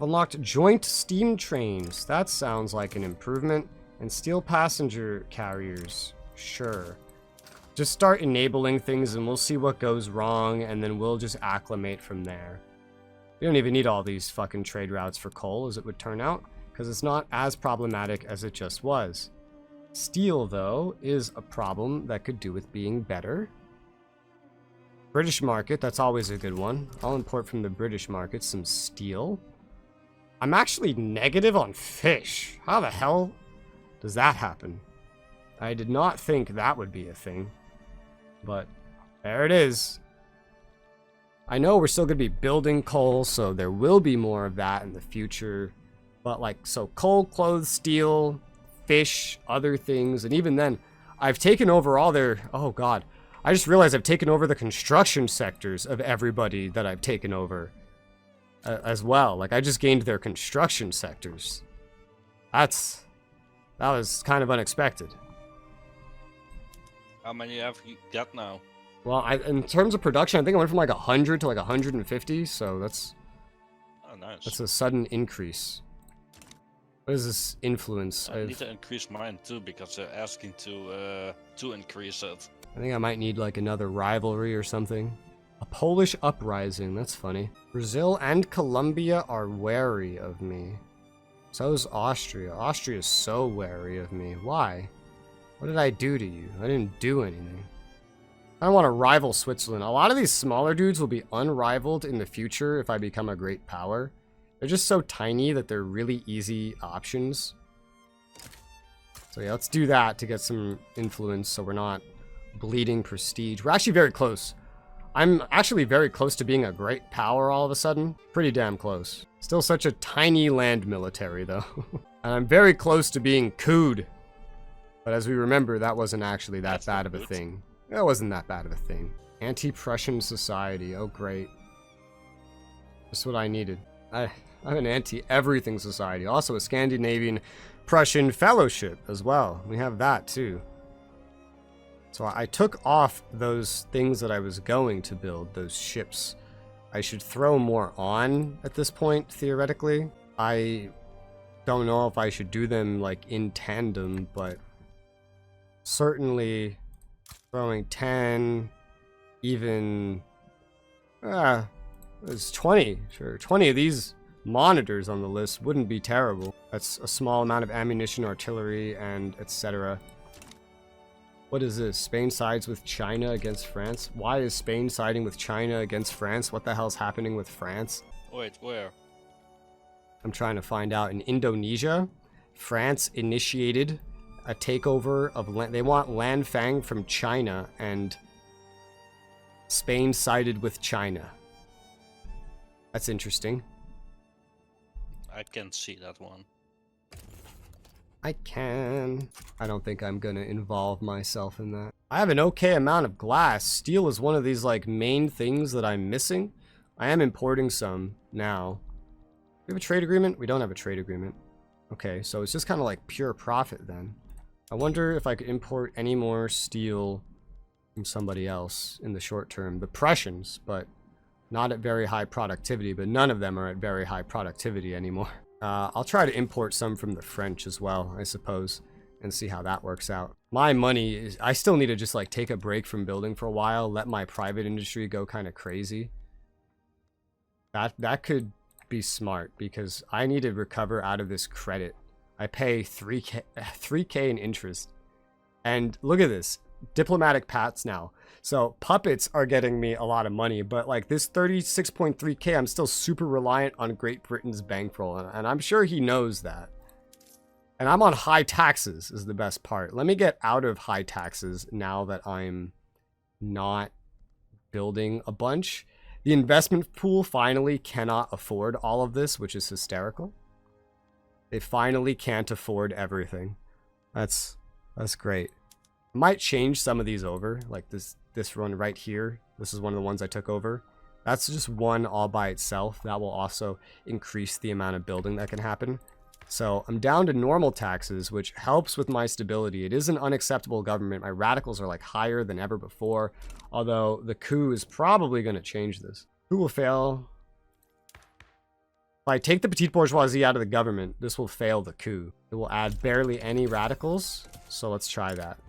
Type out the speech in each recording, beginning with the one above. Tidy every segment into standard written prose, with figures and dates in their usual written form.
I've unlocked joint steam trains. That sounds like an improvement. And steel passenger carriers. Sure. Just start enabling things and we'll see what goes wrong, and then we'll just acclimate from there. We don't even need all these fucking trade routes for coal, as it would turn out, because it's not as problematic as it just was. Steel, though, is a problem that could do with being better. British market, that's always a good one. I'll import from the British market some steel. I'm actually negative on fish. How the hell does that happen? I did not think that would be a thing. But there it is. I know we're still going to be building coal, so there will be more of that in the future. But like, so coal, clothes, steel, fish, other things. And even then, I've taken over all their... Oh god. I just realized I've taken over the construction sectors of everybody that I've taken over. As well. Like, I just gained their construction sectors. That was kind of unexpected. How many have you got now? Well, in terms of production, I think I went from like 100 to like 150, so that's... Oh, nice. That's a sudden increase. What is this influence? I need to increase mine too, because they're asking to increase it. I think I might need like another rivalry or something. A Polish uprising, that's funny. Brazil and Colombia are wary of me. So is Austria. Austria is so wary of me. Why? What did I do to you? I didn't do anything. I don't want to rival Switzerland. A lot of these smaller dudes will be unrivaled in the future if I become a great power. They're just so tiny that they're really easy options. So yeah, let's do that to get some influence so we're not bleeding prestige. We're actually very close. I'm actually very close to being a great power all of a sudden. Pretty damn close. Still such a tiny land military though. And I'm very close to being cooed. But as we remember, that wasn't actually that bad of a thing. That wasn't that bad of a thing. Anti-Prussian society. Oh, great. Just what I needed. I'm an anti-everything society. Also a Scandinavian Prussian fellowship as well. We have that too. So I took off those things that I was going to build, those ships. I should throw more on at this point, theoretically. I don't know if I should do them like in tandem, but certainly throwing 10, even there's 20, sure, 20 of these monitors on the list wouldn't be terrible. That's a small amount of ammunition, artillery, and etc. What is this? Spain sides with China against France? Why is Spain siding with China against France? What the hell's happening with France? Wait, where? I'm trying to find out. In Indonesia, France initiated a takeover of land. They want Lanfang from China, and Spain sided with China. That's interesting. I can't see that one. I can. I don't think I'm gonna involve myself in that. I have an okay amount of glass. Steel is one of these like main things that I'm missing. I am importing some now. We have a trade agreement? We don't have a trade agreement. Okay, so it's just kind of like pure profit then. I wonder if I could import any more steel from somebody else in the short term. The Prussians, but not at very high productivity, but none of them are at very high productivity anymore. I'll try to import some from the French as well, I suppose, and see how that works out. My money is... I still need to just like take a break from building for a while, let my private industry go kind of crazy. That could be smart, because I need to recover out of this credit. I pay 3K in interest. And look at this. Diplomatic pats now. So puppets are getting me a lot of money, but like this 36.3K, I'm still super reliant on Great Britain's bankroll, and I'm sure he knows that. And I'm on high taxes is the best part. Let me get out of high taxes now that I'm not building a bunch. The investment pool finally cannot afford all of this, which is hysterical. They finally can't afford everything. That's great. I might change some of these over, like this one right here. This is one of the ones I took over. That's just one all by itself. That will also increase the amount of building that can happen. So I'm down to normal taxes, which helps with my stability. It is an unacceptable government. My radicals are like higher than ever before, although the coup is probably going to change this. Who will fail? If I take the petite bourgeoisie out of the government, this will fail the coup. It will add barely any radicals, so let's try that.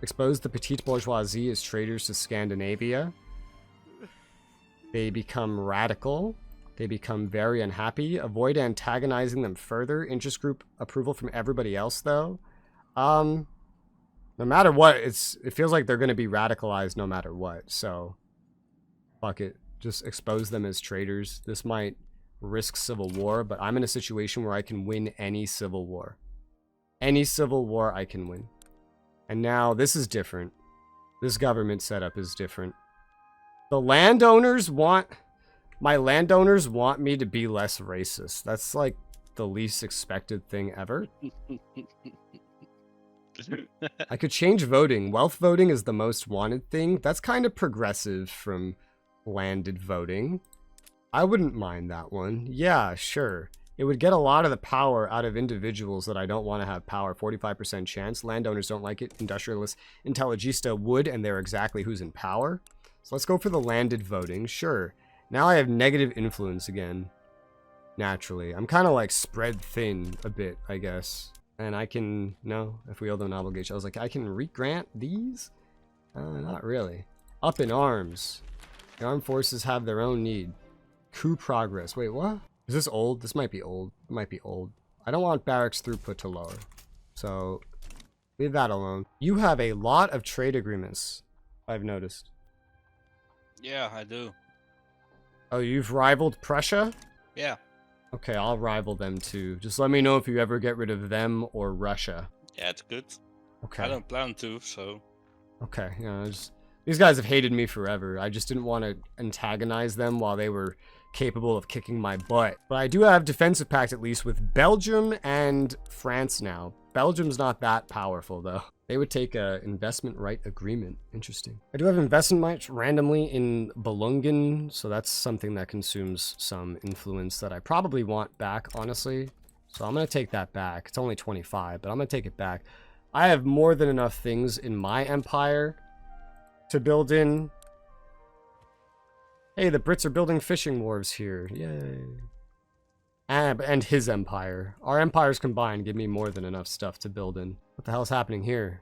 Expose the petite bourgeoisie as traitors to Scandinavia. They become radical. They become very unhappy. Avoid antagonizing them further. Interest group approval from everybody else, though. No matter what, it feels like they're going to be radicalized no matter what. So, fuck it. Just expose them as traitors. This might risk civil war, but I'm in a situation where I can win any civil war. Any civil war I can win. And now this is different. This government setup is different. The landowners want... My landowners want me to be less racist. That's like the least expected thing ever. I could change voting. Wealth voting is the most wanted thing. That's kind of progressive from landed voting. I wouldn't mind that one. Yeah, sure. It would get a lot of the power out of individuals that I don't want to have power. 45% chance. Landowners don't like it. Industrialists, intelligista would, and they're exactly who's in power. So let's go for the landed voting. Sure. Now I have negative influence again. Naturally. I'm kind of like spread thin a bit, I guess. And I can... No, if we owe them an obligation. I was like, I can re-grant these? Not really. Up in arms. The armed forces have their own need. Coup progress. Wait, what? Is this old? This might be old. It might be old. I don't want barracks throughput to lower. So, leave that alone. You have a lot of trade agreements, I've noticed. Yeah, I do. Oh, you've rivaled Prussia? Yeah. Okay, I'll rival them too. Just let me know if you ever get rid of them or Russia. Yeah, it's good. Okay. I don't plan to, so... Okay, yeah, these guys have hated me forever. I just didn't want to antagonize them while they were capable of kicking my butt. But I do have defensive pact at least with Belgium and France now. Belgium's not that powerful though. They would take a investment right agreement. Interesting. I do have investment rights randomly in Belungen, so that's something that consumes some influence that I probably want back, honestly. So I'm gonna take that back. It's only 25, but I'm gonna take it back. I have more than enough things in my empire to build in. Hey, the Brits are building fishing wharves here. Yay. And his empire. Our empires combined give me more than enough stuff to build in. What the hell is happening here?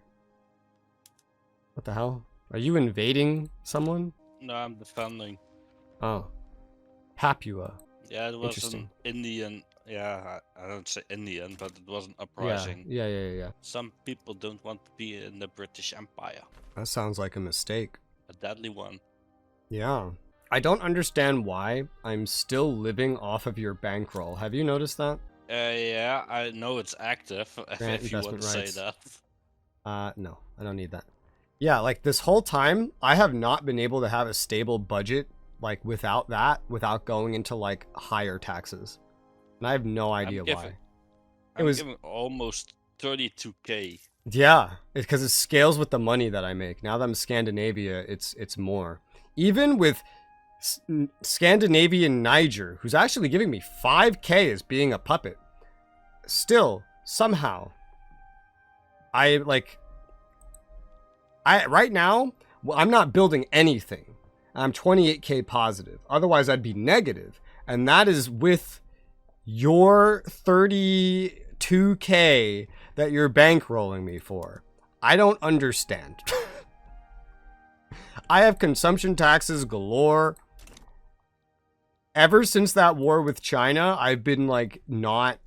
What the hell? Are you invading someone? No, I'm defending. Oh. Papua. Yeah, it was an Indian... Yeah, I don't say Indian, but it was an uprising. Yeah. Some people don't want to be in the British Empire. That sounds like a mistake. A deadly one. Yeah. I don't understand why I'm still living off of your bankroll. Have you noticed that? Yeah, I know it's active, Grant if you want to rights. say that. No, I don't need that. Yeah, like this whole time, I have not been able to have a stable budget, like without that, without going into like higher taxes. And I have no idea why. I'm giving almost 32k. Yeah, because it scales with the money that I make. Now that I'm Scandinavia, it's more. Even with Scandinavian Niger, who's actually giving me 5k as being a puppet, still, somehow, right now, well, I'm not building anything. I'm 28k positive. Otherwise, I'd be negative. And that is with your 32k that you're bankrolling me for. I don't understand. I have consumption taxes galore. Ever since that war with China, I've been like not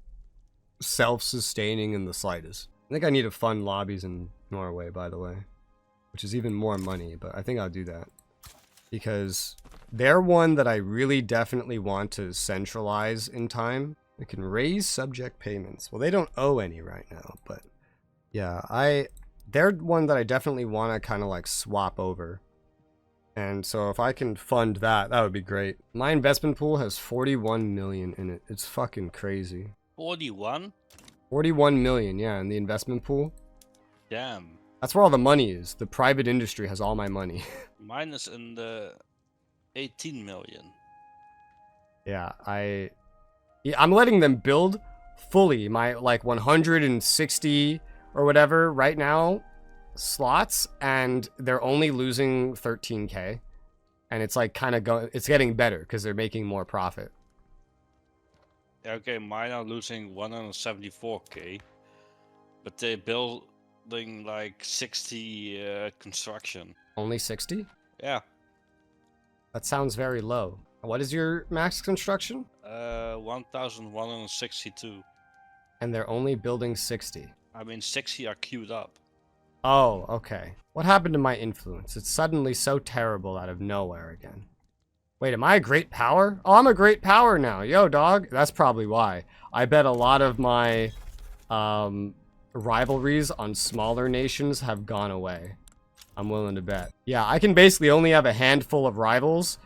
self-sustaining in the slightest. I think I need to fund lobbies in Norway, by the way, which is even more money, but I think I'll do that because they're one that I really definitely want to centralize in time. It can raise subject payments. Well, they don't owe any right now, but yeah, they're one that I definitely want to kind of like swap over. And so if I can fund that, that would be great. My investment pool has 41 million in it. It's fucking crazy. 41? 41 million, yeah, in the investment pool. Damn. That's where all the money is. The private industry has all my money. Mine is in the 18 million. Yeah, I'm letting them build fully my like 160 or whatever right now slots, and they're only losing 13k, and it's like kind of it's getting better because they're making more profit. Okay, mine are losing 174k, but they're building like 60 construction. Only 60? Yeah. That sounds very low. What is your max construction? 1162. And they're only building 60. I mean, 60 are queued up. Oh, okay. What happened to my influence? It's suddenly so terrible out of nowhere again. Wait, am I a great power? Oh, I'm a great power now. Yo, dog. That's probably why. I bet a lot of my rivalries on smaller nations have gone away. I'm willing to bet. Yeah, I can basically only have a handful of rivals.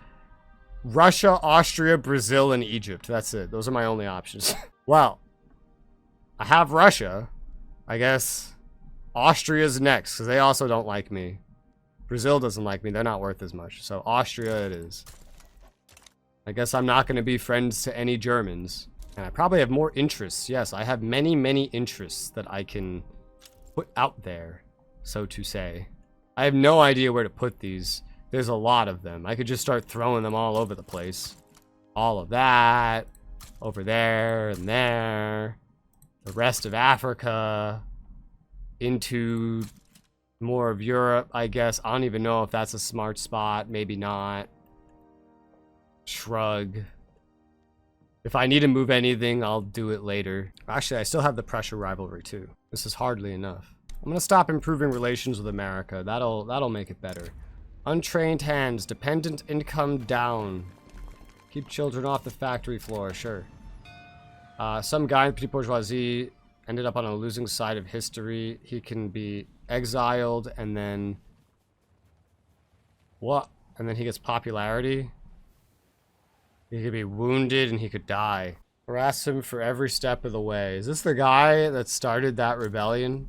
Russia, Austria, Brazil, and Egypt. That's it. Those are my only options. Well, I have Russia. I guess Austria's next, because they also don't like me. Brazil doesn't like me. They're not worth as much. So Austria it is. I guess I'm not going to be friends to any Germans. And I probably have more interests. Yes, I have many, many interests that I can put out there, so to say. I have no idea where to put these. There's a lot of them. I could just start throwing them all over the place. All of that. Over there and there. The rest of Africa. Into more of Europe, I guess. I don't even know if that's a smart spot. Maybe not. Shrug. If I need to move anything, I'll do it later. Actually, I still have the Prussia rivalry too. This is hardly enough. I'm gonna stop improving relations with America. That'll make it better. Untrained hands, dependent income down. Keep children off the factory floor, sure. Some guy in Petit Bourgeoisie ended up on a losing side of history. He can be exiled and then... What? And then he gets popularity? He could be wounded and he could die. Harass him for every step of the way. Is this the guy that started that rebellion?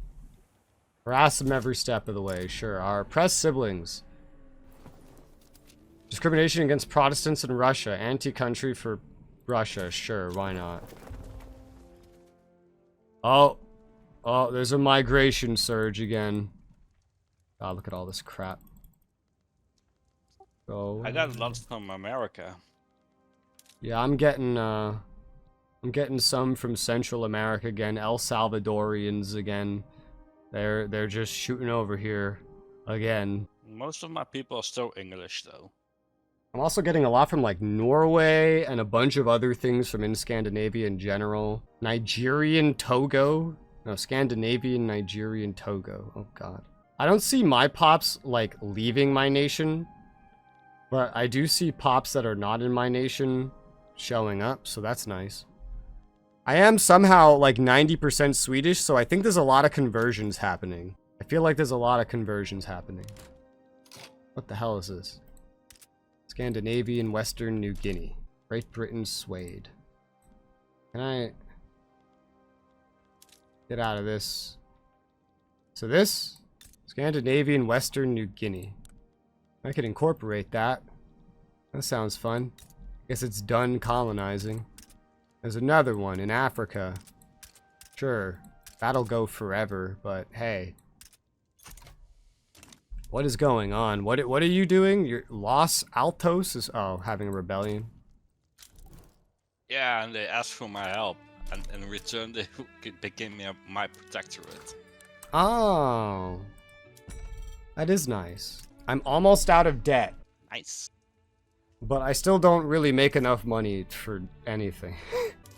Harass him every step of the way, sure. Our oppressed siblings. Discrimination against Protestants in Russia. Anti-country for Russia, sure, why not? Oh, there's a migration surge again. God, look at all this crap. Oh. I got a lot from America. Yeah, I'm getting some from Central America again. El Salvadorians again. They're just shooting over here again. Most of my people are still English though. I'm also getting a lot from like Norway and a bunch of other things from in Scandinavia in general. Nigerian Togo? No, Scandinavian, Nigerian Togo. Oh god. I don't see my pops like leaving my nation, but I do see pops that are not in my nation showing up, so that's nice. I am somehow like 90% Swedish, so I think there's a lot of conversions happening. I feel like there's a lot of conversions happening. What the hell is this? Scandinavian, Western New Guinea. Great Britain swayed. Can I get out of this? So this? Scandinavian, Western New Guinea. I could incorporate that. That sounds fun. Guess it's done colonizing. There's another one in Africa. Sure, that'll go forever, but hey. What is going on? What are you doing? Your Los Altos is having a rebellion. Yeah, and they asked for my help, and in return they became my protectorate. Oh, that is nice. I'm almost out of debt. Nice. But I still don't really make enough money for anything.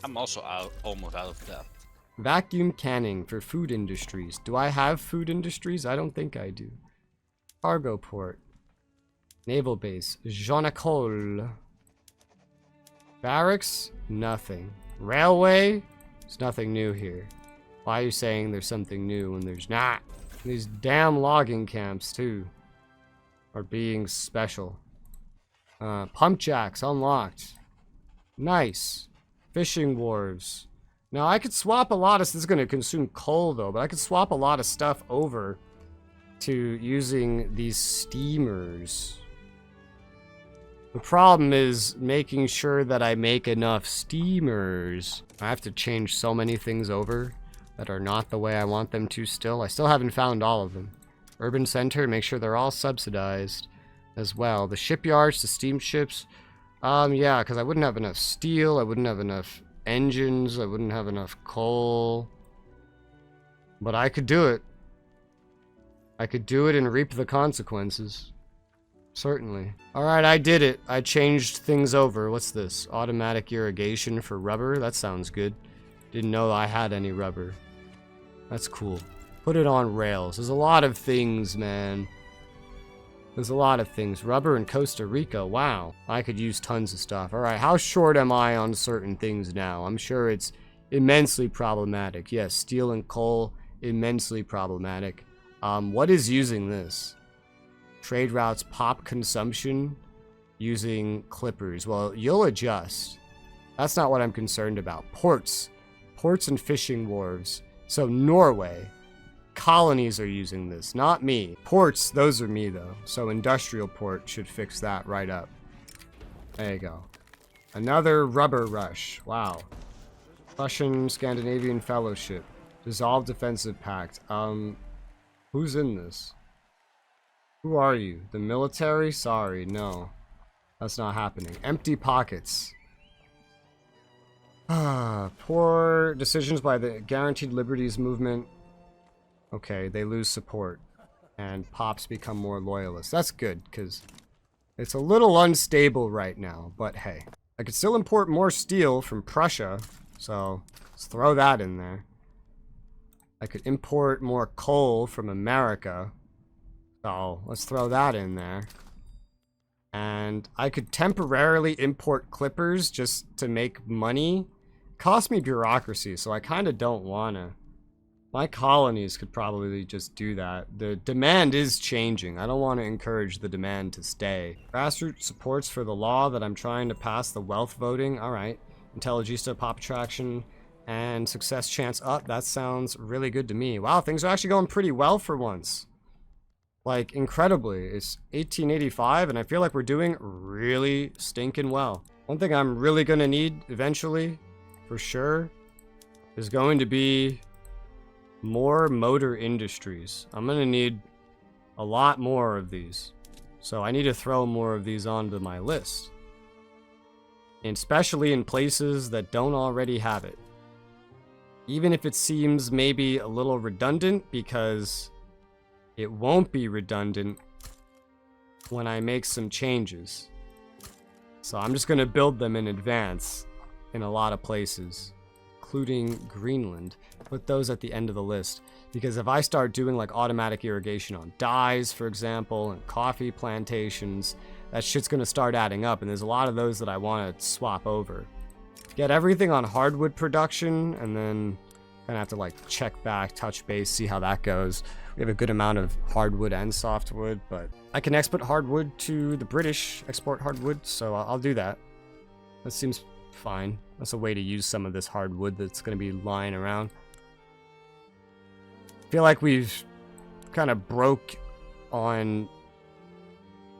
I'm also almost out of debt. Vacuum canning for food industries. Do I have food industries? I don't think I do. Cargo port. Naval base. Jonacol. Barracks? Nothing. Railway? There's nothing new here. Why are you saying there's something new when there's not? These damn logging camps, too, are being special. Pump jacks unlocked. Nice. Fishing wharves. Now, I could swap a lot of... This is going to consume coal, though, but I could swap a lot of stuff over to using these steamers. The problem is making sure that I make enough steamers. I have to change so many things over that are not the way I want them to still. I still haven't found all of them. Urban center, make sure they're all subsidized as well. The shipyards, the steamships. Yeah, because I wouldn't have enough steel. I wouldn't have enough engines. I wouldn't have enough coal. But I could do it. I could do it and reap the consequences. Certainly. Alright, I did it. I changed things over. What's this? Automatic irrigation for rubber? That sounds good. Didn't know I had any rubber. That's cool. Put it on rails. There's a lot of things, man. There's a lot of things. Rubber in Costa Rica. Wow. I could use tons of stuff. Alright, how short am I on certain things now? I'm sure it's immensely problematic. Yes, steel and coal, immensely problematic. What is using this? Trade routes pop consumption using clippers. Well, you'll adjust. That's not what I'm concerned about. Ports. Ports and fishing wharves. So Norway. Colonies are using this, not me. Ports, those are me though. So industrial port should fix that right up. There you go. Another rubber rush. Wow. Russian Scandinavian Fellowship. Dissolved Defensive Pact. Who's in this? Who are you? The military? Sorry, no. That's not happening. Empty pockets. Poor decisions by the Guaranteed Liberties movement. Okay, they lose support. And pops become more loyalists. That's good, because it's a little unstable right now. But hey, I could still import more steel from Prussia. So, let's throw that in there. I could import more coal from America. So, let's throw that in there. And I could temporarily import clippers just to make money. Cost me bureaucracy, so I kind of don't want to. My colonies could probably just do that. The demand is changing. I don't want to encourage the demand to stay. Grassroots supports for the law that I'm trying to pass, the wealth voting. Alright. Intelligista pop attraction and success chance up. That sounds really good to me. Wow, things are actually going pretty well for once. Like, incredibly. It's 1885, and I feel like we're doing really stinking well. One thing I'm really going to need eventually, for sure, is going to be more motor industries. I'm going to need a lot more of these. So I need to throw more of these onto my list. And especially in places that don't already have it. Even if it seems maybe a little redundant, because it won't be redundant when I make some changes. So I'm just going to build them in advance in a lot of places, including Greenland. Put those at the end of the list, because if I start doing like automatic irrigation on dyes, for example, and coffee plantations, that shit's going to start adding up, and there's a lot of those that I want to swap over. Get everything on hardwood production, and then kind of have to like check back, touch base, see how that goes. We have a good amount of hardwood and softwood, but I can export hardwood to the British, export hardwood, so I'll do that. That seems fine. That's a way to use some of this hardwood that's going to be lying around. I feel like we've kind of broke on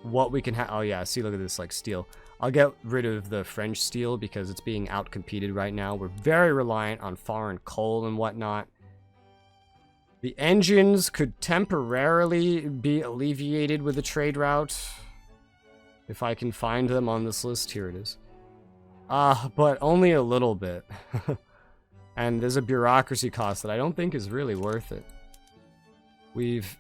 what we can have. Oh yeah, see, look at this, like steel. I'll get rid of the French steel because it's being out-competed right now. We're very reliant on foreign coal and whatnot. The engines could temporarily be alleviated with a trade route. If I can find them on this list, here it is. But only a little bit. And there's a bureaucracy cost that I don't think is really worth it. We've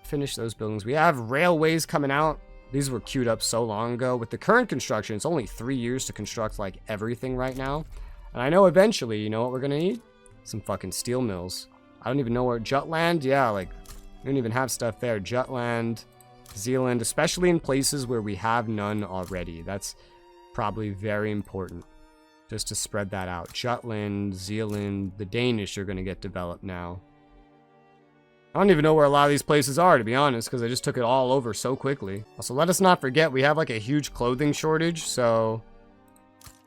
finished those buildings. We have railways coming out. These were queued up so long ago. With the current construction, it's only 3 years to construct like everything right now. And I know eventually, you know what we're gonna need? Some fucking steel mills. I don't even know where. Jutland? Yeah, like, we don't even have stuff there. Jutland, Zealand, especially in places where we have none already. That's probably very important, just to spread that out. Jutland, Zealand, the Danish are gonna get developed now. I don't even know where a lot of these places are, to be honest, because I just took it all over so quickly. Also, let us not forget, we have like a huge clothing shortage, so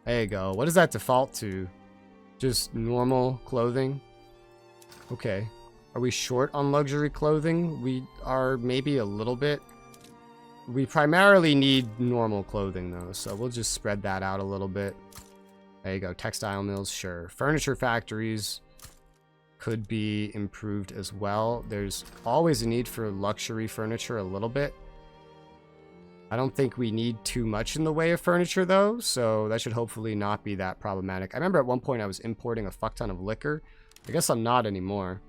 there you go. What does that default to? Just normal clothing? Okay. Are we short on luxury clothing? We are maybe a little bit. We primarily need normal clothing, though, so we'll just spread that out a little bit. There you go. Textile mills, sure. Furniture factories could be improved as well. There's always a need for luxury furniture a little bit. I don't think we need too much in the way of furniture, though, so that should hopefully not be that problematic. I remember at one point I was importing a fuck ton of liquor. I guess I'm not anymore.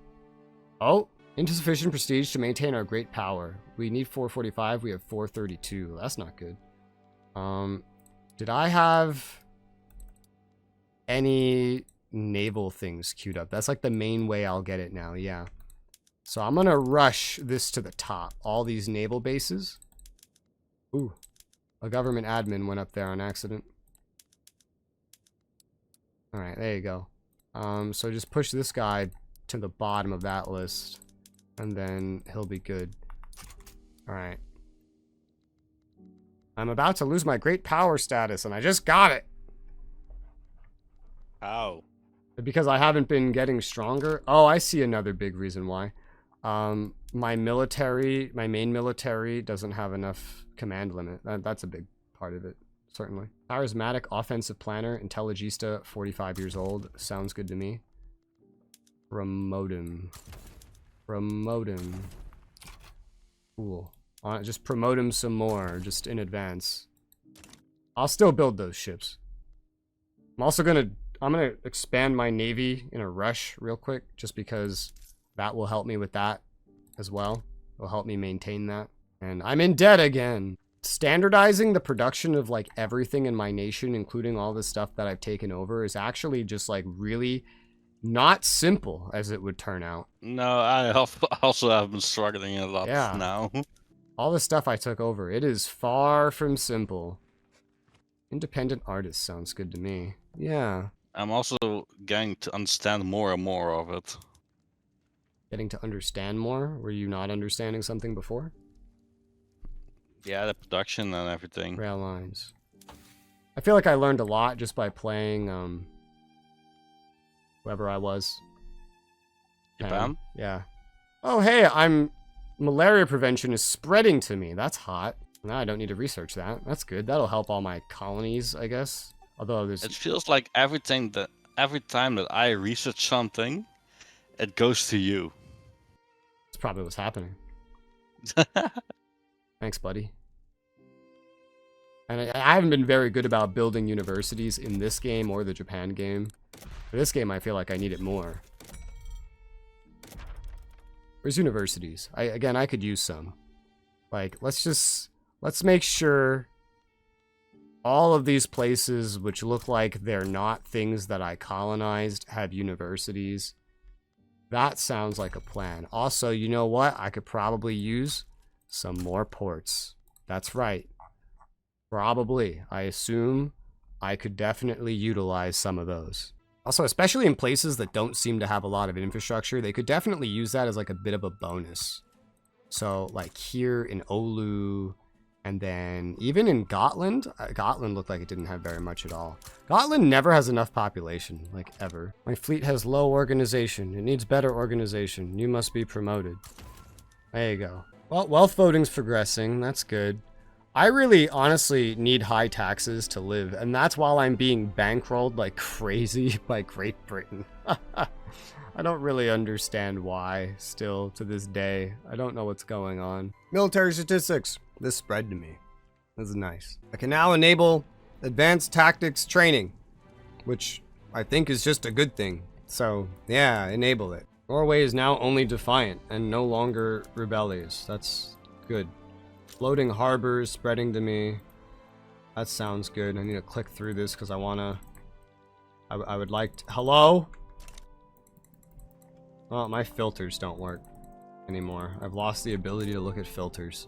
Oh, insufficient prestige to maintain our great power. We need 445. We have 432. That's not good. Did I have any naval things queued up? That's like the main way I'll get it now, yeah. So I'm gonna rush this to the top. All these naval bases. Ooh, a government admin went up there on accident. Alright, there you go. So just push this guy to the bottom of that list, and then he'll be good. Alright. I'm about to lose my great power status, and I just got it! How? Because I haven't been getting stronger. Oh, I see another big reason why. My main military doesn't have enough command limit. That's a big part of it, certainly. Charismatic offensive planner, intelligista, 45 years old. Sounds good to me. Promote him. Promote him. Cool. Just promote him some more, just in advance. I'll still build those ships. I'm gonna expand my navy in a rush real quick, just because that will help me with that as well. It'll help me maintain that. And I'm in debt again. Standardizing the production of like everything in my nation, including all the stuff that I've taken over, is actually just like really not simple as it would turn out. No, I also have been struggling a lot now. All the stuff I took over, it is far from simple. Independent artist sounds good to me. Yeah. I'm also getting to understand more and more of it. Getting to understand more? Were you not understanding something before? Yeah, the production and everything. Rail lines. I feel like I learned a lot just by playing, whoever I was. Japan? Yeah. Oh, hey, malaria prevention is spreading to me. That's hot. Now I don't need to research that. That's good. That'll help all my colonies, I guess. Although there's... It feels like every time that I research something, it goes to you. That's probably what's happening. Thanks, buddy. And I haven't been very good about building universities in this game or the Japan game. For this game, I feel like I need it more. Where's universities? Again, I could use some. Like, let's make sure all of these places which look like they're not things that I colonized have universities. That sounds like a plan. Also, you know what? I could probably use some more ports. That's right. Probably. I assume I could definitely utilize some of those. Also, especially in places that don't seem to have a lot of infrastructure, they could definitely use that as like a bit of a bonus. So like here in Oulu, and then even in Gotland. Gotland looked like it didn't have very much at all. Gotland never has enough population, like ever. My fleet has low organization. It needs better organization. You must be promoted. There you go. Well, wealth voting's progressing. That's good. I really honestly need high taxes to live, and that's while I'm being bankrolled like crazy by Great Britain. I don't really understand why, still, to this day. I don't know what's going on. Military statistics. This spread to me. This is nice. I can now enable advanced tactics training, which I think is just a good thing. So, yeah, enable it. Norway is now only defiant and no longer rebellious. That's good. Floating harbors spreading to me. That sounds good. I need to click through this because I would like to... Hello? Well, my filters don't work anymore. I've lost the ability to look at filters.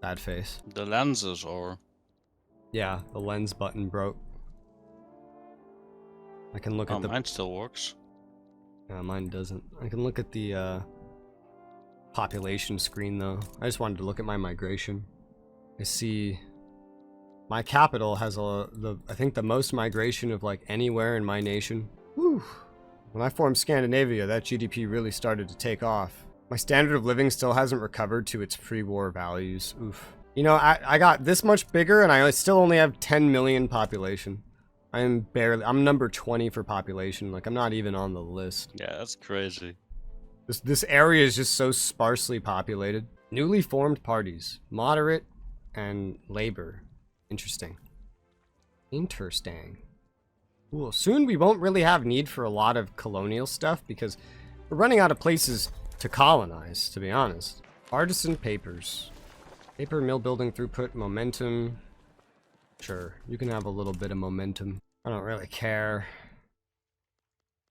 Bad face. The lenses, or... Yeah, the lens button broke. I can look at the... mine still works. Yeah, mine doesn't. I can look at the population screen, though. I just wanted to look at my migration. I see... My capital has I think the most migration of like anywhere in my nation. Whew. When I formed Scandinavia, that GDP really started to take off. My standard of living still hasn't recovered to its pre-war values. Oof. You know, I got this much bigger and I still only have 10 million population. I'm number 20 for population. Like, I'm not even on the list. Yeah, that's crazy. This area is just so sparsely populated. Newly formed parties. Moderate, and labor. Interesting. Interesting. Cool. Soon we won't really have need for a lot of colonial stuff because we're running out of places to colonize, to be honest. Artisan papers. Paper mill building throughput, momentum. Sure, you can have a little bit of momentum. I don't really care.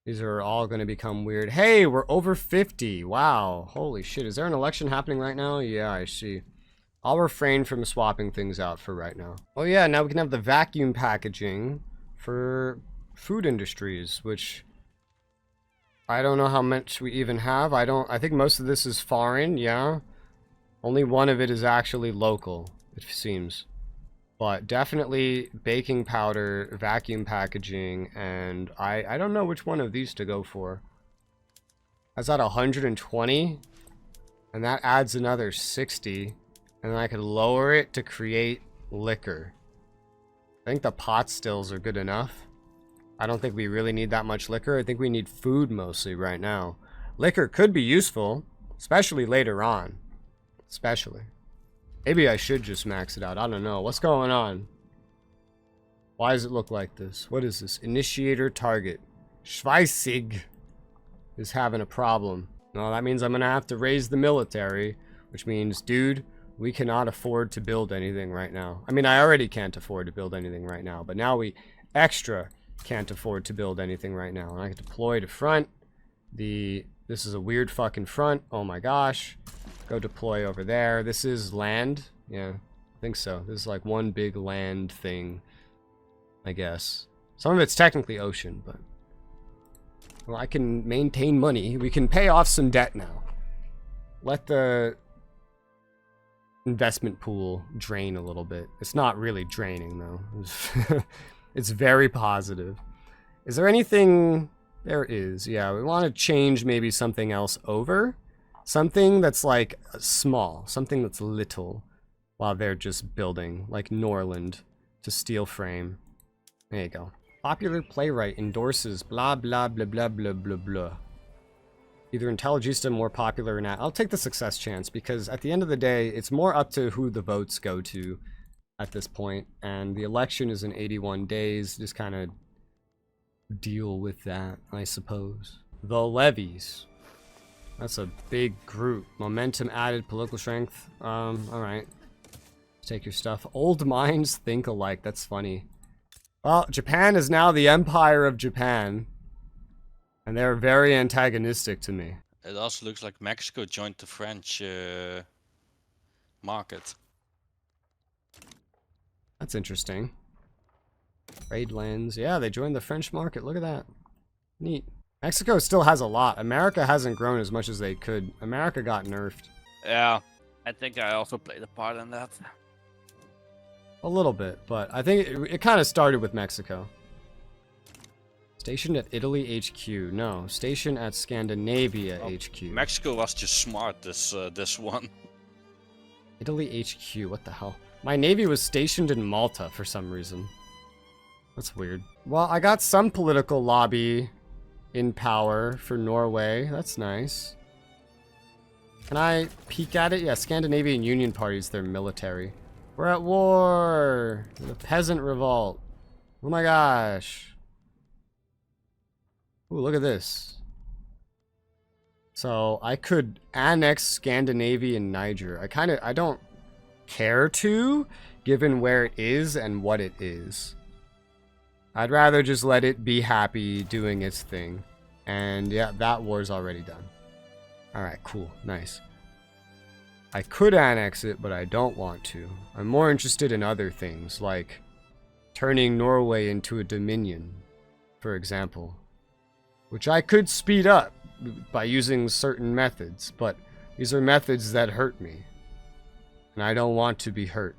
These are all going to become weird. Hey, we're over 50. Wow. Holy shit. Is there an election happening right now? Yeah, I see. I'll refrain from swapping things out for right now. Oh yeah, now we can have the vacuum packaging for food industries, which I don't know how much we even have. I think most of this is foreign, yeah. Only one of it is actually local, it seems. But definitely baking powder, vacuum packaging, and I don't know which one of these to go for. That's at 120, and that adds another 60, and then I could lower it to create liquor. I think the pot stills are good enough. I don't think we really need that much liquor. I think we need food mostly right now. Liquor could be useful, especially later on. Especially. Maybe I should just max it out. I don't know. What's going on? Why does it look like this? What is this? Initiator target. Schweissig is having a problem. No, that means I'm going to have to raise the military. Which means, dude, we cannot afford to build anything right now. I mean, I already can't afford to build anything right now. But now we extra can't afford to build anything right now. And I can deploy to front. This is a weird fucking front. Oh my gosh. Go deploy over there. This is land. Yeah, I think so. This is like one big land thing, I guess. Some of it's technically ocean, but... Well, I can maintain money. We can pay off some debt now. Let the investment pool drain a little bit. It's not really draining, though. It's very positive. Is there anything... There is. Yeah, we want to change maybe something else over. Something that's like small, something that's little, while they're just building, like Norland to steel frame. There you go. Popular playwright endorses blah blah blah blah blah blah blah. Either Intelligista more popular or not. I'll take the success chance because at the end of the day, it's more up to who the votes go to at this point, and the election is in 81 days. Just kind of deal with that, I suppose. The levies. That's a big group. Momentum added, political strength. Alright. Take your stuff. Old minds think alike. That's funny. Well, Japan is now the Empire of Japan. And they're very antagonistic to me. It also looks like Mexico joined the French market. That's interesting. Trade lands. Yeah, they joined the French market. Look at that. Neat. Mexico still has a lot. America hasn't grown as much as they could. America got nerfed. Yeah, I think I also played a part in that. A little bit, but I think it kind of started with Mexico. Stationed at Italy HQ. No, stationed at Scandinavia HQ. Mexico was just smart this one. Italy HQ, what the hell? My navy was stationed in Malta for some reason. That's weird. Well, I got some political lobby in power for Norway. That's nice. Can I peek at it? Yeah, Scandinavian Union parties, they're military. We're at war! The peasant revolt. Oh my gosh. Ooh, look at this. So, I could annex Scandinavia and Niger. I don't care to, given where it is and what it is. I'd rather just let it be happy doing its thing. And yeah, that war's already done. Alright, cool. Nice. I could annex it, but I don't want to. I'm more interested in other things, like turning Norway into a dominion, for example. Which I could speed up by using certain methods, but these are methods that hurt me. And I don't want to be hurt.